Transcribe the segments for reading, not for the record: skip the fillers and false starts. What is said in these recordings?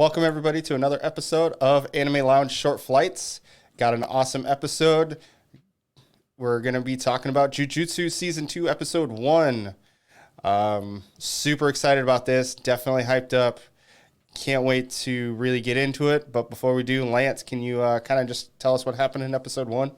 Welcome everybody to another episode of Anime Lounge Short Flights. Got an awesome episode. We're going to be talking about Jujutsu Season 2, Episode 1. Super excited about this. Definitely hyped up. Can't wait to really get into it. But before we do, Lance, can you kind of just tell us what happened in Episode 1?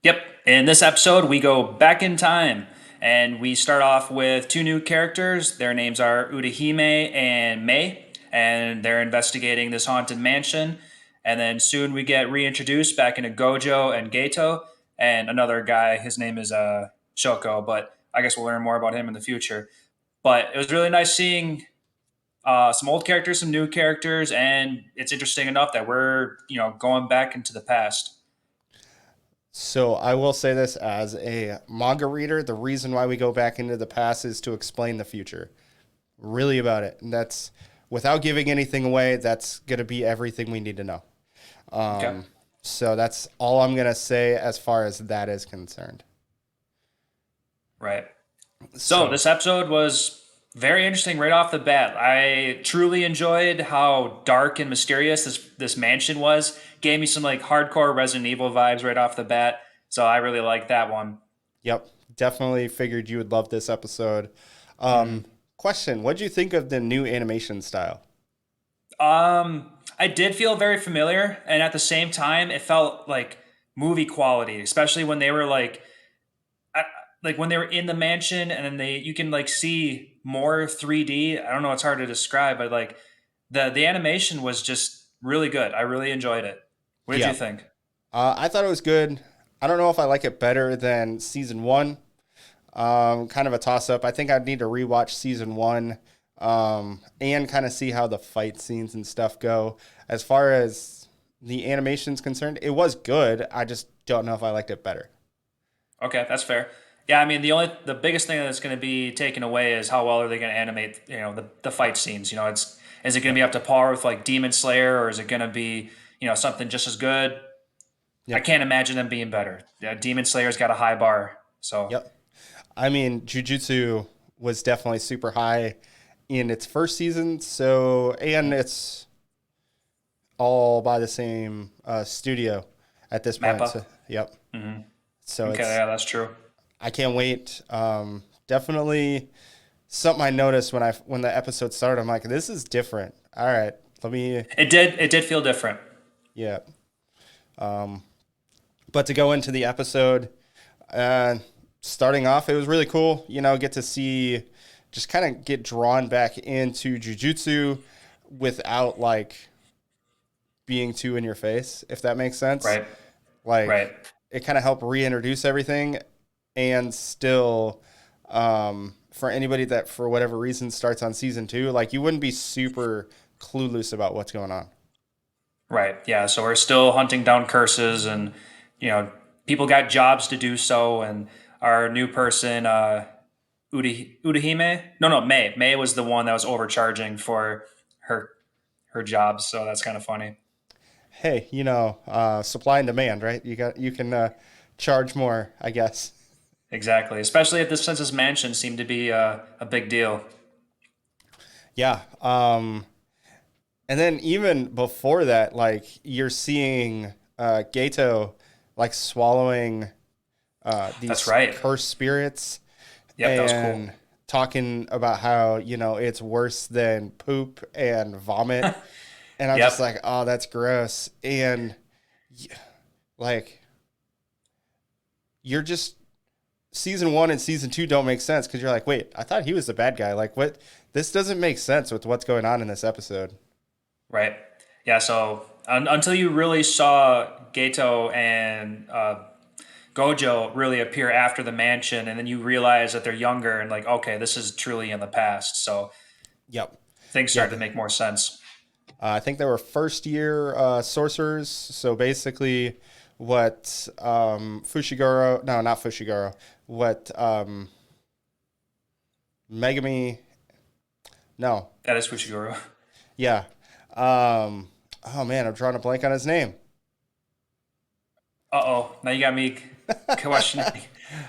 Yep. In this episode, we go back in time and we start off with two new characters. Their names are Urahime and Mei, and they're investigating this haunted mansion. And then soon we get reintroduced back into Gojo and Geto and another guy. His name is Shoko, but I guess we'll learn more about him in the future. But it was really nice seeing some old characters, some new characters, and it's interesting enough that we're going back into the past. So I will say this as a manga reader, the reason why we go back into the past is to explain the future. Really about it. And that's without giving anything away, that's going to be everything we need to know. Okay. So that's all I'm going to say as far as that is concerned. Right. So this episode was very interesting right off the bat. I truly enjoyed how dark and mysterious this mansion was. Gave me some like hardcore Resident Evil vibes right off the bat. So I really liked that one. Yep, definitely figured you would love this episode. Mhm. Question, what do you think of the new animation style? I did feel very familiar, and at the same time, it felt like movie quality, especially when they were I- like when they were in the mansion, and then you can like see more 3D. I don't know, it's hard to describe, but like the animation was just really good. I really enjoyed it. What did you Yeah, think? I thought it was good. I don't know if I like it better than season one. Kind of a toss up. I think I'd need to rewatch season one and kind of see how the fight scenes and stuff go. As far as the animation's concerned, it was good. I just don't know if I liked it better. Okay, that's fair. Yeah, I mean the biggest thing that's going to be taken away is how well are they going to animate the fight scenes. It's is it going to be up to par with like Demon Slayer, or is it going to be something just as good? I Yep. can't imagine them being better. Yeah, Demon Slayer's got a high bar, so Yep. I mean, Jujutsu was definitely super high in its first season. So, and it's all by the same studio at this point. Mappa. So, yep. Hmm. So Okay, it's yeah, that's true. I can't wait. Definitely something I noticed when the episode started. I'm like, this is different. All right, let me. It did feel different. Yeah. Um, but to go into the episode, uh, starting off, it was really cool. Get to see, just kind of get drawn back into jujutsu without like being too in your face, if that makes sense. Right, Like right. it kind of helped reintroduce everything, and still, for anybody that for whatever reason starts on season two, like you wouldn't be super clueless about what's going on. Right. Yeah. So we're still hunting down curses, and you know, people got jobs to do so. And our new person, Udahime, no, May. May was the one that was overcharging for her her jobs. So that's kind of funny. Hey, supply and demand, right? You can charge more, I guess. Exactly. Especially if this census mansion seemed to be a big deal. Yeah. And then even before that, like you're seeing Gato like swallowing That's these right. cursed spirits Yep. That was cool. and talking about how it's worse than poop and vomit. And I'm just Yep. like, oh, that's gross. And like you're just season one and season two don't make sense because you're like, wait, I thought he was the bad guy. Like what? This doesn't make sense with what's going on in this episode. Right. Yeah. So until you really saw Gato and Gojo really appear after the mansion, and then you realize that they're younger, and like, okay, this is truly in the past. So Yep. things Yeah. start to make more sense. I think they were first year sorcerers. So basically, what Fushiguro, no, not Fushiguro, what Megami, no, That is Fushiguro. yeah. Oh man, I'm drawing a blank on his name. Uh-oh. Now you got me questioning.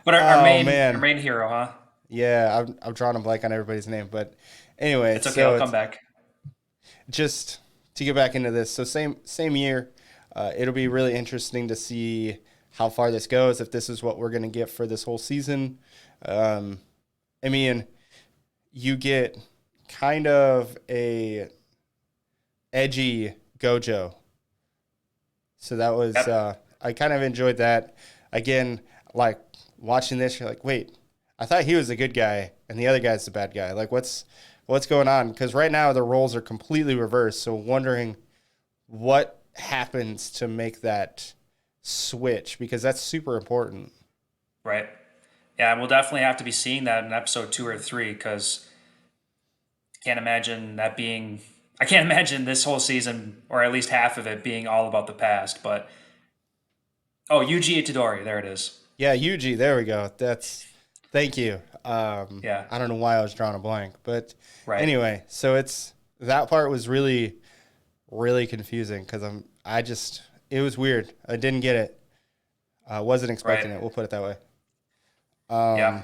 But our Oh main our man, main hero, huh? yeah, I'm drawing a blank on everybody's name. But anyway, It's okay. so I'll come it's back. just to get back into this. So same year. It'll be really interesting to see how far this goes, if this is what we're going to get for this whole season. I mean, you get kind of a edgy Gojo. So that was, I kind of enjoyed that. Again, like watching this, you're like, wait, I thought he was a good guy and the other guy's the bad guy. Like what's going on? Because right now the roles are completely reversed. So wondering what happens to make that switch, because that's super important. Right. Yeah, we'll definitely have to be seeing that in episode 2 or 3 because I can't imagine this whole season, or at least half of it, being all about the past. But Yuji Itadori, there it is. Yeah, Yuji, there we go. Thank you. Yeah. I don't know why I was drawing a blank, but Right. anyway, so that part was really, really confusing because it was weird. I didn't get it. I wasn't expecting Right. it. We'll put it that way. Yeah.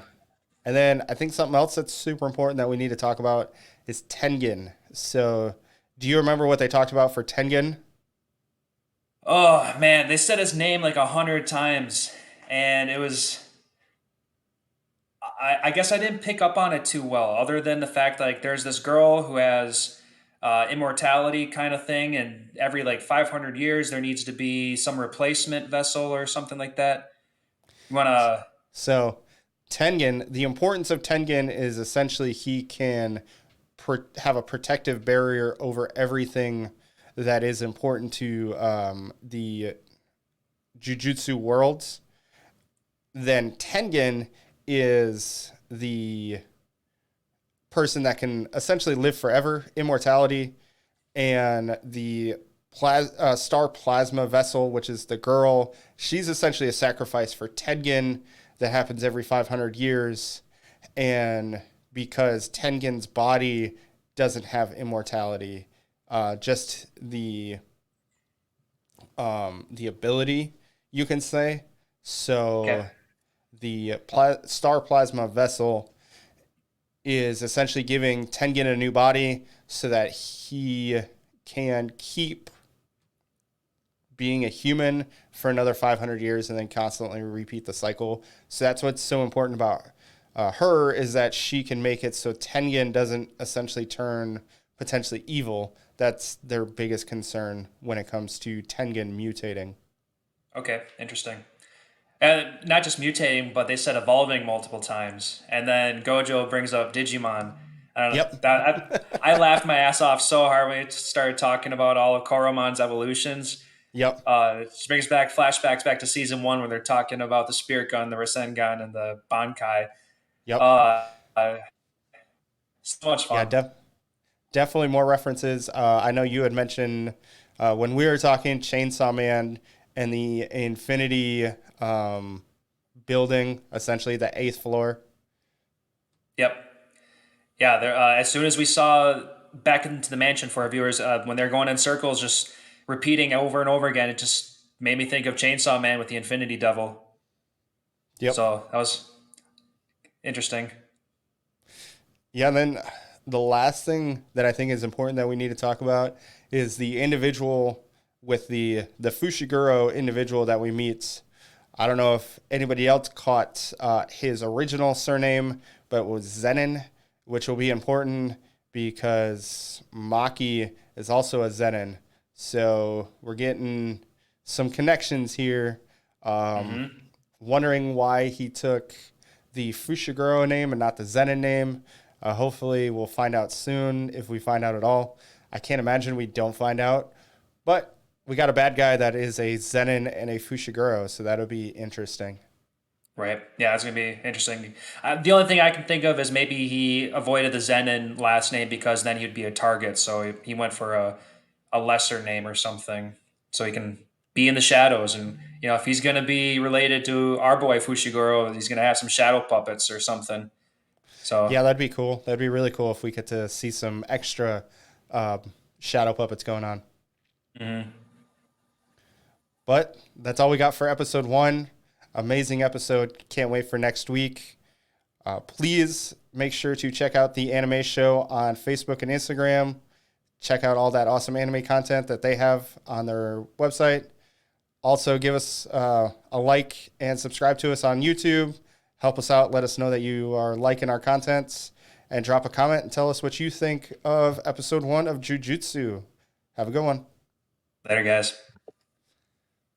And then I think something else that's super important that we need to talk about is Tengen. So, do you remember what they talked about for Tengen? Oh man, they said his name like 100 times, and it was. I guess I didn't pick up on it too well, other than the fact like there's this girl who has immortality kind of thing, and every like 500 years there needs to be some replacement vessel or something like that. You wanna? So, Tengen, the importance of Tengen is essentially he can have a protective barrier over everything that is important to the Jujutsu worlds. Then Tengen is the person that can essentially live forever, immortality, and the star plasma vessel, which is the girl. She's essentially a sacrifice for Tengen that happens every 500 years. And because Tengen's body doesn't have immortality, just the ability, you can say. So Okay. the star plasma vessel is essentially giving Tengen a new body so that he can keep being a human for another 500 years and then constantly repeat the cycle. So that's what's so important about her, is that she can make it so Tengen doesn't essentially turn potentially evil. That's their biggest concern when it comes to Tengen mutating. Okay, interesting. And not just mutating, but they said evolving multiple times. And then Gojo brings up Digimon. I don't know. Yep. I laughed my ass off so hard when we started talking about all of Koromon's evolutions. Yep. It just brings back flashbacks back to season 1 where they're talking about the Spirit Gun, the Rasengan, and the Bankai. Yep. Uh, so much Yeah, fun. definitely more references. I know you had mentioned when we were talking Chainsaw Man and the Infinity building, essentially the 8th floor. Yep. Yeah, as soon as we saw back into the mansion for our viewers, when they're going in circles, just repeating over and over again, it just made me think of Chainsaw Man with the Infinity Devil. Yep. So that was interesting. Yeah, and then the last thing that I think is important that we need to talk about is the individual with the Fushiguro individual that we meet. I don't know if anybody else caught his original surname, but it was Zenin, which will be important because Maki is also a Zenin. So we're getting some connections here. Wondering why he took the Fushiguro name and not the Zenin name. Hopefully we'll find out soon, if we find out at all. I can't imagine we don't find out. But we got a bad guy that is a Zenin and a Fushiguro, so that'll be interesting. Right. Yeah, it's going to be interesting. The only thing I can think of is maybe he avoided the Zenin last name because then he'd be a target. So he went for a lesser name or something so he can be in the shadows. And, if he's going to be related to our boy Fushiguro, he's going to have some shadow puppets or something. So, Yeah, that'd be cool. That'd be really cool if we get to see some extra shadow puppets going on. But that's all we got for episode 1. Amazing episode. Can't wait for next week. Please make sure to check out the anime show on Facebook and Instagram. check out all that awesome anime content that they have on their website. Also, give us a like and subscribe to us on YouTube. Help us out. Let us know that you are liking our contents. And drop a comment and tell us what you think of episode 1 of Jujutsu. Have a good one. Later, guys.